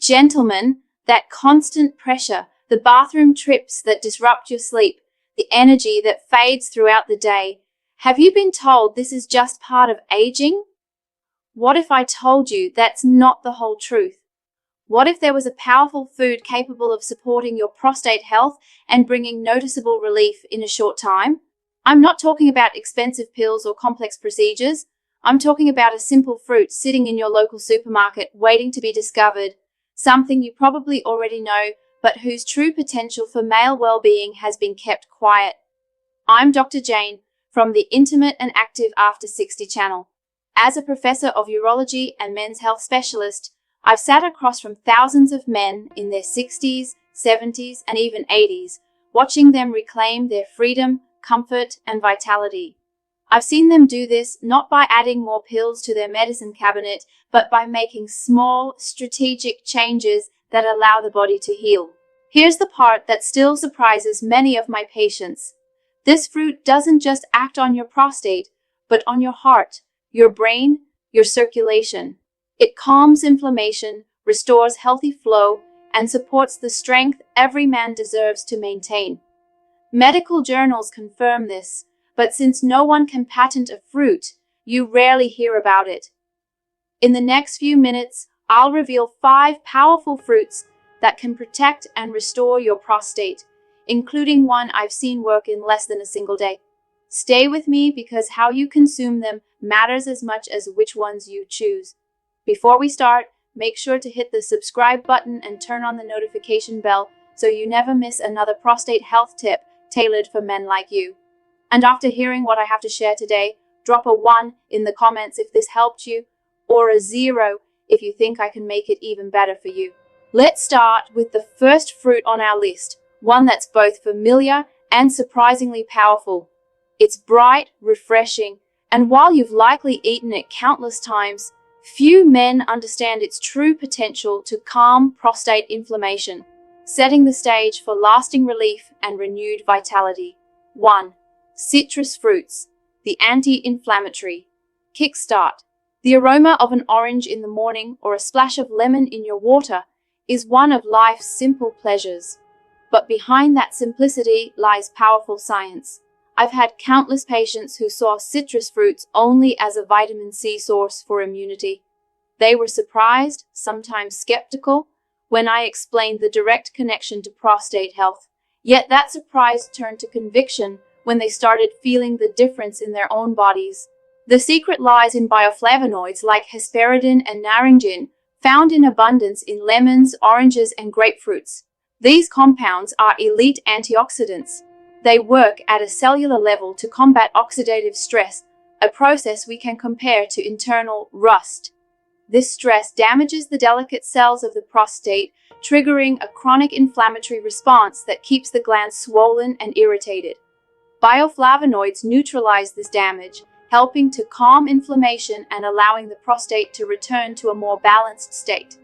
Gentlemen, that constant pressure, the bathroom trips that disrupt your sleep, the energy that fades throughout the day. Have you been told this is just part of aging? What if I told you that's not the whole truth? What if there was a powerful food capable of supporting your prostate health and bringing noticeable relief in a short time? I'm not talking about expensive pills or complex procedures. I'm talking about a simple fruit sitting in your local supermarket waiting to be discovered, something you probably already know, but whose true potential for male well-being has been kept quiet. I'm Dr. Jane from the Intimate and Active After 60 channel. As a professor of urology and men's health specialist, I've sat across from thousands of men in their 60s, 70s, and even 80s, watching them reclaim their freedom, comfort, and vitality. I've seen them do this not by adding more pills to their medicine cabinet, but by making small, strategic changes that allow the body to heal. Here's the part that still surprises many of my patients. This fruit doesn't just act on your prostate, but on your heart, your brain, your circulation. It calms inflammation, restores healthy flow, and supports the strength every man deserves to maintain. Medical journals confirm this, but since no one can patent a fruit, you rarely hear about it. In the next few minutes, I'll reveal 5 powerful fruits that can protect and restore your prostate, including one I've seen work in less than a single day. Stay with me because how you consume them matters as much as which ones you choose. Before we start, make sure to hit the subscribe button and turn on the notification bell so you never miss another prostate health tip tailored for men like you. And after hearing what I have to share today, drop a 1 in the comments if this helped you, or a 0 if you think I can make it even better for you. Let's start with the first fruit on our list, one that's both familiar and surprisingly powerful. It's bright, refreshing, and while you've likely eaten it countless times, few men understand its true potential to calm prostate inflammation, setting the stage for lasting relief and renewed vitality. 1. Citrus fruits, the anti-inflammatory. Kickstart. The aroma of an orange in the morning or a splash of lemon in your water is one of life's simple pleasures. But behind that simplicity lies powerful science. I've had countless patients who saw citrus fruits only as a vitamin C source for immunity. They were surprised, sometimes skeptical, when I explained the direct connection to prostate health. Yet that surprise turned to conviction when they started feeling the difference in their own bodies. The secret lies in bioflavonoids like hesperidin and nagging, found in abundance in lemons, oranges, and grapefruits. These compounds are elite antioxidants. They work at a cellular level to combat oxidative stress, a process we can compare to internal rust. This stress damages the delicate cells of the prostate, triggering a chronic inflammatory response that keeps the glands swollen and irritated. Bioflavonoids neutralize this damage, helping to calm inflammation and allowing the prostate to return to a more balanced state.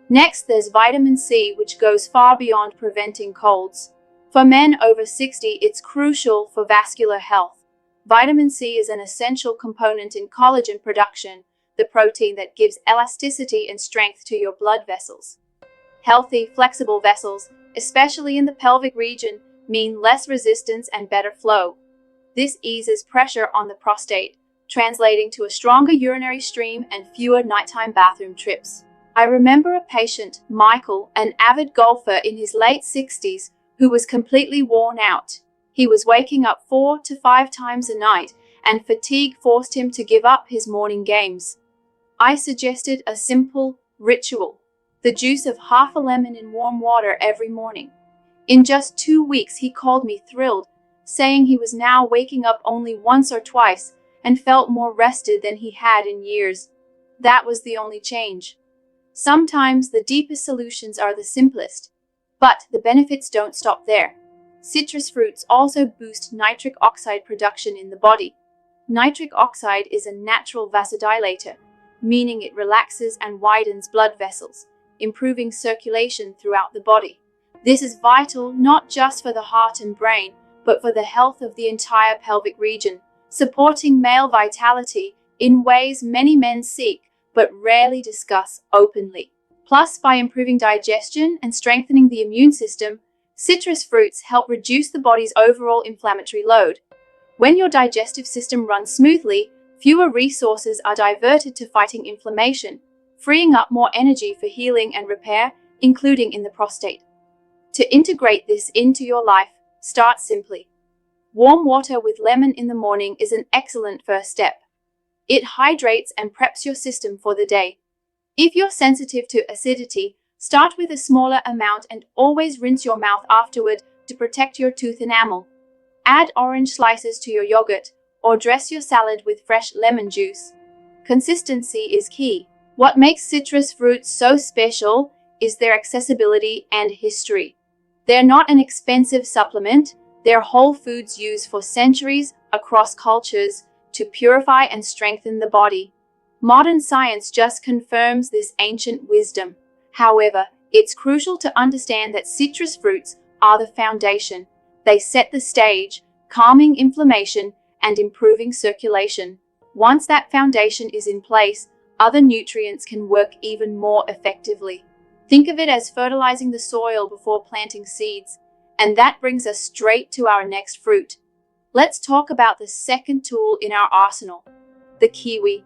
Next, there's vitamin C, which goes far beyond preventing colds. For men over 60, it's crucial for vascular health. Vitamin C is an essential component in collagen production, the protein that gives elasticity and strength to your blood vessels. Healthy, flexible vessels, especially in the pelvic region, mean less resistance and better flow. This eases pressure on the prostate, translating to a stronger urinary stream and fewer nighttime bathroom trips. I remember a patient, Michael, an avid golfer in his late 60s, who was completely worn out. He was waking up 4 to 5 times a night, and fatigue forced him to give up his morning games. I suggested a simple ritual: the juice of half a lemon in warm water every morning. In just 2 weeks, he called me thrilled, saying he was now waking up only once or twice and felt more rested than he had in years. That was the only change. Sometimes the deepest solutions are the simplest, but the benefits don't stop there. Citrus fruits also boost nitric oxide production in the body. Nitric oxide is a natural vasodilator, meaning it relaxes and widens blood vessels, improving circulation throughout the body. This is vital not just for the heart and brain, but for the health of the entire pelvic region, supporting male vitality in ways many men seek but rarely discuss openly. Plus, by improving digestion and strengthening the immune system, citrus fruits help reduce the body's overall inflammatory load. When your digestive system runs smoothly, fewer resources are diverted to fighting inflammation, freeing up more energy for healing and repair, including in the prostate. To integrate this into your life, start simply. Warm water with lemon in the morning is an excellent first step. It hydrates and preps your system for the day. If you're sensitive to acidity, start with a smaller amount and always rinse your mouth afterward to protect your tooth enamel. Add orange slices to your yogurt or dress your salad with fresh lemon juice. Consistency is key. What makes citrus fruits so special is their accessibility and history. They're not an expensive supplement. They're whole foods used for centuries across cultures to purify and strengthen the body. Modern science just confirms this ancient wisdom. However, it's crucial to understand that citrus fruits are the foundation. They set the stage, calming inflammation and improving circulation. Once that foundation is in place, other nutrients can work even more effectively. Think of it as fertilizing the soil before planting seeds. And that brings us straight to our next fruit. Let's talk about the second tool in our arsenal, the kiwi.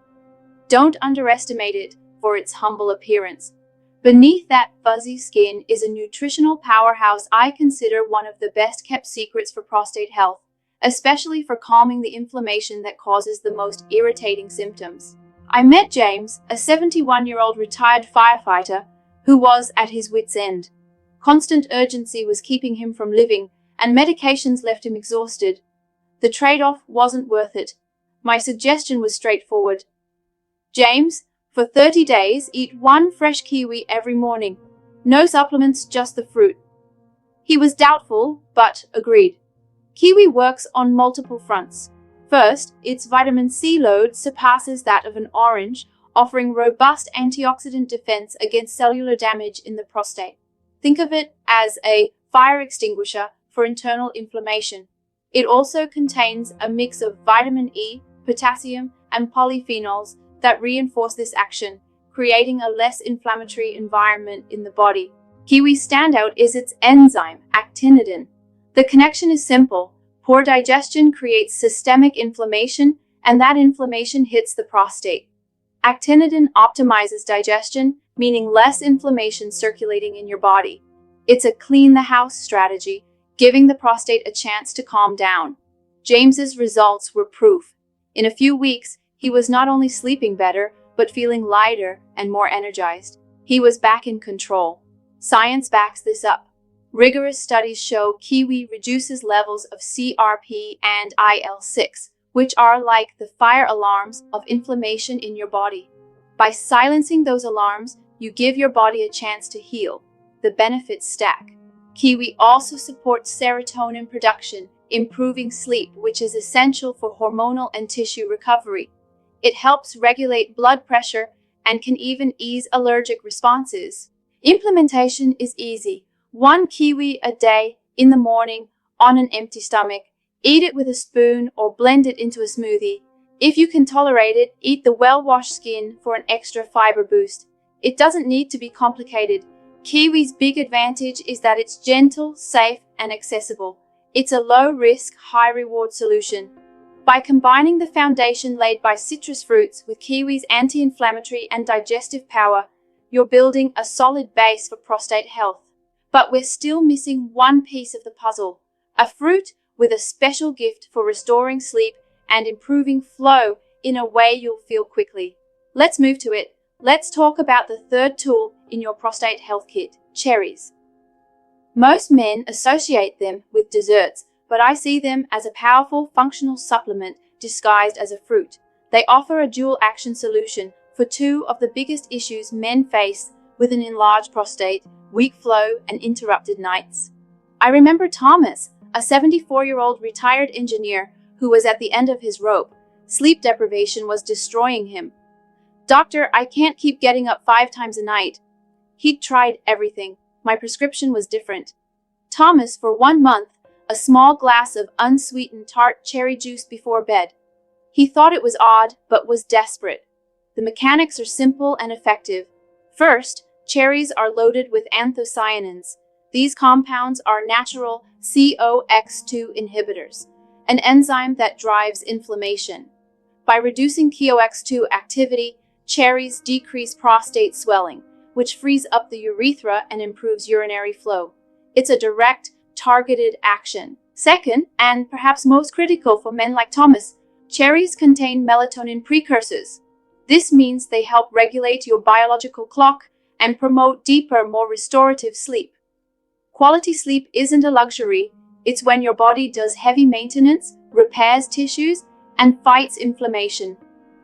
Don't underestimate it for its humble appearance. Beneath that fuzzy skin is a nutritional powerhouse I consider one of the best kept secrets for prostate health, especially for calming the inflammation that causes the most irritating symptoms. I met James, a 71-year-old retired firefighter, who was at his wit's end. Constant urgency was keeping him from living, and medications left him exhausted. The trade-off wasn't worth it. My suggestion was straightforward. James, for 30 days, eat one fresh kiwi every morning. No supplements, just the fruit. He was doubtful, but agreed. Kiwi works on multiple fronts. First, its vitamin C load surpasses that of an orange, offering robust antioxidant defense against cellular damage in the prostate. Think of it as a fire extinguisher for internal inflammation. It also contains a mix of vitamin E, potassium, and polyphenols that reinforce this action, creating a less inflammatory environment in the body. Kiwi's standout is its enzyme, actinidin. The connection is simple. Poor digestion creates systemic inflammation, and that inflammation hits the prostate. Actinidin optimizes digestion, meaning less inflammation circulating in your body. It's a clean-the-house strategy, giving the prostate a chance to calm down. James's results were proof. In a few weeks, he was not only sleeping better, but feeling lighter and more energized. He was back in control. Science backs this up. Rigorous studies show kiwi reduces levels of CRP and IL-6, which are like the fire alarms of inflammation in your body. By silencing those alarms, you give your body a chance to heal. The benefits stack. Kiwi also supports serotonin production, improving sleep, which is essential for hormonal and tissue recovery. It helps regulate blood pressure and can even ease allergic responses. Implementation is easy. 1 kiwi a day in the morning on an empty stomach. Eat it with a spoon or blend it into a smoothie. If you can tolerate it, eat the well-washed skin for an extra fiber boost. It doesn't need to be complicated. Kiwi's big advantage is that it's gentle, safe, and accessible. It's a low-risk, high-reward solution. By combining the foundation laid by citrus fruits with kiwi's anti-inflammatory and digestive power, you're building a solid base for prostate health. But we're still missing one piece of the puzzle, a fruit with a special gift for restoring sleep and improving flow in a way you'll feel quickly. Let's move to it. Let's talk about the third tool in your prostate health kit, cherries. Most men associate them with desserts, but I see them as a powerful functional supplement disguised as a fruit. They offer a dual-action solution for two of the biggest issues men face with an enlarged prostate: weak flow and interrupted nights. I remember Thomas, a 74-year-old retired engineer who was at the end of his rope. Sleep deprivation was destroying him. "Doctor, I can't keep getting up 5 times a night." He'd tried everything. My prescription was different. Thomas, for 1 month, a small glass of unsweetened tart cherry juice before bed. He thought it was odd, but was desperate. The mechanics are simple and effective. First, Cherries are loaded with anthocyanins. These compounds are natural COX2 inhibitors, an enzyme that drives inflammation. By reducing COX2 activity, cherries decrease prostate swelling, which frees up the urethra and improves urinary flow. It's a direct, targeted action. Second, and perhaps most critical for men like Thomas, cherries contain melatonin precursors. This means they help regulate your biological clock and promote deeper, more restorative sleep. Quality sleep isn't a luxury. It's when your body does heavy maintenance, repairs tissues, and fights inflammation.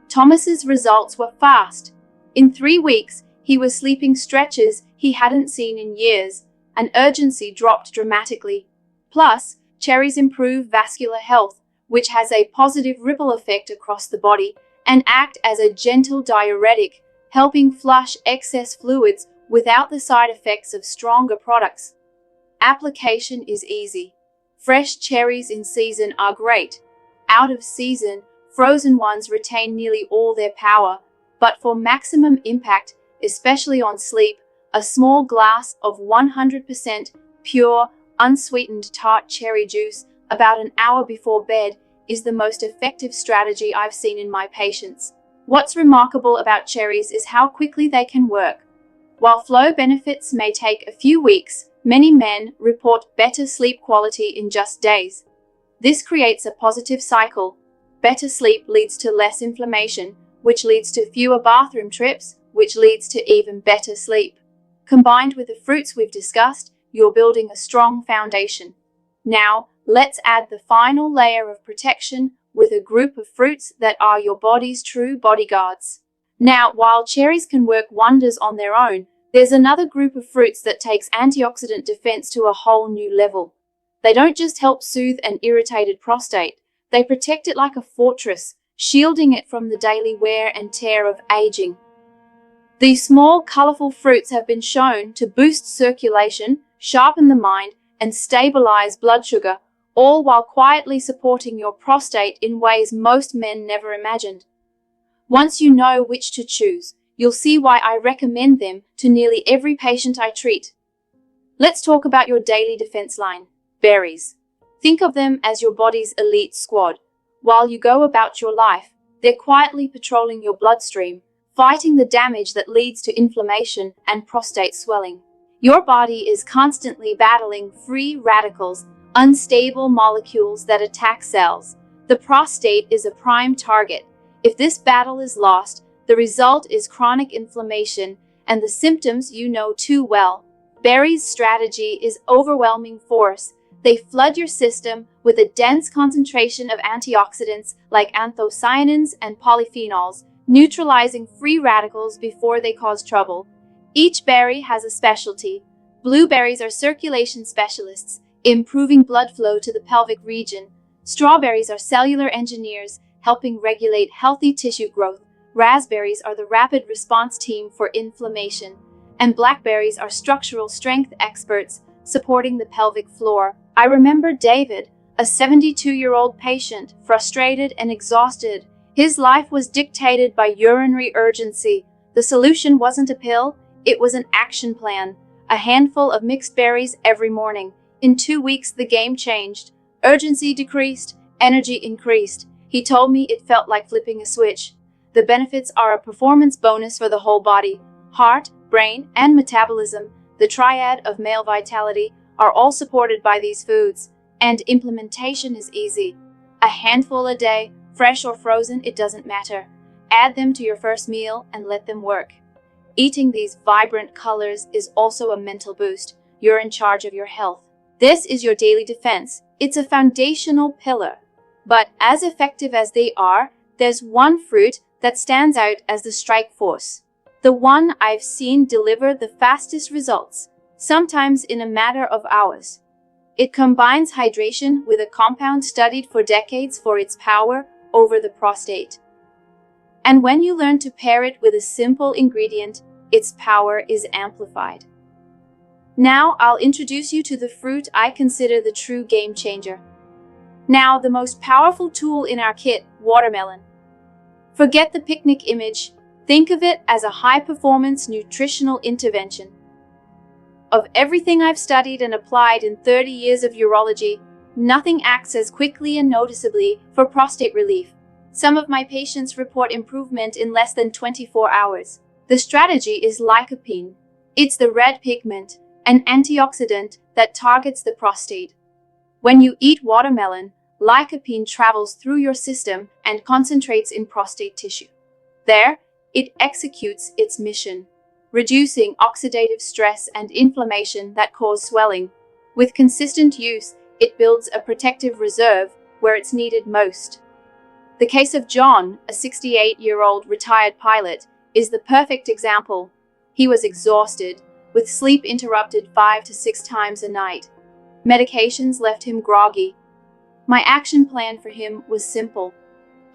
Thomas's results were fast. In 3 weeks, he was sleeping stretches he hadn't seen in years, and urgency dropped dramatically. Plus, cherries improve vascular health, which has a positive ripple effect across the body, and act as a gentle diuretic, helping flush excess fluids without the side effects of stronger products. Application is easy. Fresh cherries in season are great. Out of season, frozen ones retain nearly all their power, but for maximum impact, especially on sleep, a small glass of 100% pure, unsweetened tart cherry juice about an hour before bed is the most effective strategy I've seen in my patients. What's remarkable about cherries is how quickly they can work. While flow benefits may take a few weeks, many men report better sleep quality in just days. This creates a positive cycle. Better sleep leads to less inflammation, which leads to fewer bathroom trips, which leads to even better sleep. Combined with the fruits we've discussed, you're building a strong foundation. Now, let's add the final layer of protection with a group of fruits that are your body's true bodyguards. Now, while cherries can work wonders on their own, there's another group of fruits that takes antioxidant defense to a whole new level. They don't just help soothe an irritated prostate, they protect it like a fortress, shielding it from the daily wear and tear of aging. These small, colorful fruits have been shown to boost circulation, sharpen the mind, and stabilize blood sugar, all while quietly supporting your prostate in ways most men never imagined. Once you know which to choose, you'll see why I recommend them to nearly every patient I treat. Let's talk about your daily defense line, berries. Think of them as your body's elite squad. While you go about your life, they're quietly patrolling your bloodstream, fighting the damage that leads to inflammation and prostate swelling. Your body is constantly battling free radicals, unstable molecules that attack cells. The prostate is a prime target. If this battle is lost, the result is chronic inflammation and the symptoms you know too well. Berries' strategy is overwhelming force. They flood your system with a dense concentration of antioxidants like anthocyanins and polyphenols, neutralizing free radicals before they cause trouble. Each berry has a specialty. Blueberries are circulation specialists, improving blood flow to the pelvic region. Strawberries are cellular engineers, helping regulate healthy tissue growth. Raspberries are the rapid response team for inflammation. And blackberries are structural strength experts, supporting the pelvic floor. I remember David, a 72-year-old patient, frustrated and exhausted. His life was dictated by urinary urgency. The solution wasn't a pill, it was an action plan. A handful of mixed berries every morning. In 2 weeks, the game changed. Urgency decreased, energy increased. He told me it felt like flipping a switch. The benefits are a performance bonus for the whole body. Heart, brain, and metabolism, the triad of male vitality, are all supported by these foods. And implementation is easy. A handful a day, fresh or frozen, it doesn't matter. Add them to your first meal and let them work. Eating these vibrant colors is also a mental boost. You're in charge of your health. This is your daily defense. It's a foundational pillar. But as effective as they are, there's one fruit that stands out as the strike force. The one I've seen deliver the fastest results, sometimes in a matter of hours. It combines hydration with a compound studied for decades for its power over the prostate. And when you learn to pair it with a simple ingredient, its power is amplified. Now I'll introduce you to the fruit I consider the true game changer. Now, the most powerful tool in our kit, watermelon. Forget the picnic image. Think of it as a high-performance nutritional intervention. Of everything I've studied and applied in 30 years of urology, nothing acts as quickly and noticeably for prostate relief. Some of my patients report improvement in less than 24 hours. The strategy is lycopene. It's the red pigment, an antioxidant that targets the prostate. When you eat watermelon, lycopene travels through your system and concentrates in prostate tissue. There, it executes its mission, reducing oxidative stress and inflammation that cause swelling. With consistent use, it builds a protective reserve where it's needed most. The case of John, a 68-year-old retired pilot, is the perfect example. He was exhausted, with sleep interrupted 5 to 6 times a night. Medications left him groggy. My action plan for him was simple.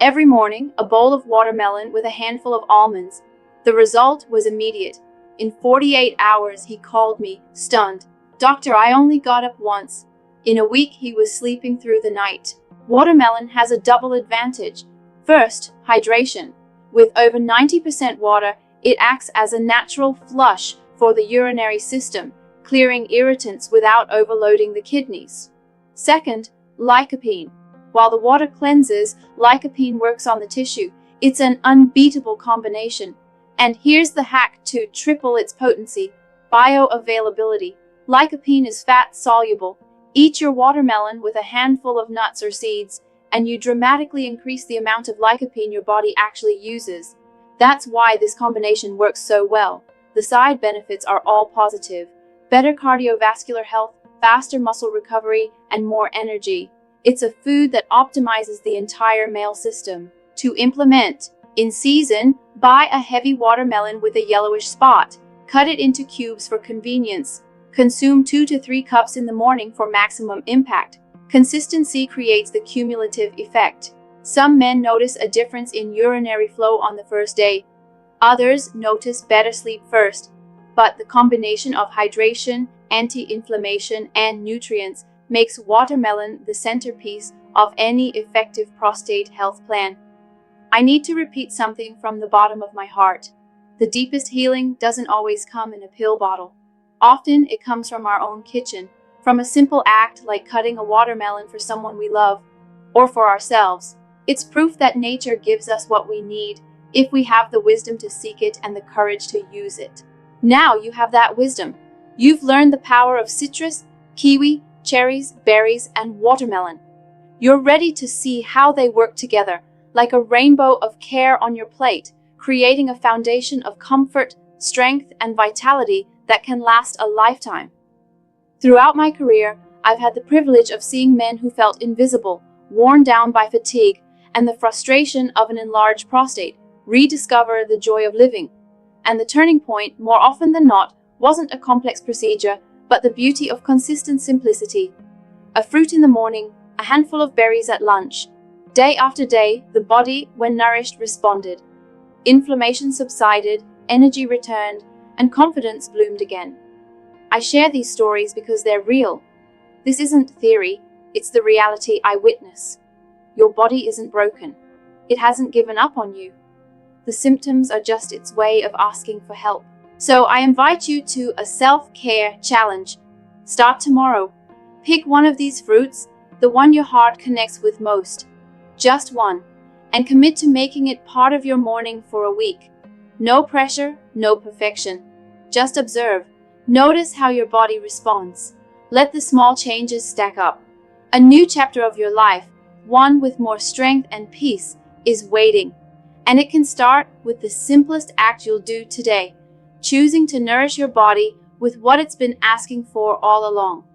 Every morning, a bowl of watermelon with a handful of almonds. The result was immediate. In 48 hours, he called me, stunned. "Doctor, I only got up once." In a week, he was sleeping through the night. Watermelon has a double advantage. First, hydration. With over 90% water, it acts as a natural flush for the urinary system, clearing irritants without overloading the kidneys. Second, lycopene. While the water cleanses, lycopene works on the tissue. It's an unbeatable combination. And here's the hack to triple its potency: bioavailability. Lycopene is fat-soluble. Eat your watermelon with a handful of nuts or seeds, and you dramatically increase the amount of lycopene your body actually uses. That's why this combination works so well. The side benefits are all positive: better cardiovascular health, faster muscle recovery, and more energy. It's a food that optimizes the entire male system. To implement: in season, buy a heavy watermelon with a yellowish spot. Cut it into cubes for convenience. Consume 2 to 3 cups in the morning for maximum impact. Consistency creates the cumulative effect. Some men notice a difference in urinary flow on the first day. Others notice better sleep first. But the combination of hydration, anti-inflammation, and nutrients makes watermelon the centerpiece of any effective prostate health plan. I need to repeat something from the bottom of my heart. The deepest healing doesn't always come in a pill bottle. Often it comes from our own kitchen, from a simple act like cutting a watermelon for someone we love, or for ourselves. It's proof that nature gives us what we need if we have the wisdom to seek it and the courage to use it. Now you have that wisdom. You've learned the power of citrus, kiwi, cherries, berries, and watermelon. You're ready to see how they work together, like a rainbow of care on your plate, creating a foundation of comfort, strength, and vitality that can last a lifetime. Throughout my career, I've had the privilege of seeing men who felt invisible, worn down by fatigue, and the frustration of an enlarged prostate rediscover the joy of living. And the turning point, more often than not, wasn't a complex procedure, but the beauty of consistent simplicity. A fruit in the morning, a handful of berries at lunch. Day after day, the body, when nourished, responded. Inflammation subsided, energy returned, and confidence bloomed again. I share these stories because they're real. This isn't theory, it's the reality I witness. Your body isn't broken. It hasn't given up on you. The symptoms are just its way of asking for help. So I invite you to a self-care challenge. Start tomorrow. Pick one of these fruits, the one your heart connects with most. Just one. And commit to making it part of your morning for a week. No pressure, no perfection. Just observe. Notice how your body responds. Let the small changes stack up. A new chapter of your life, one with more strength and peace, is waiting. And it can start with the simplest act you'll do today, choosing to nourish your body with what it's been asking for all along.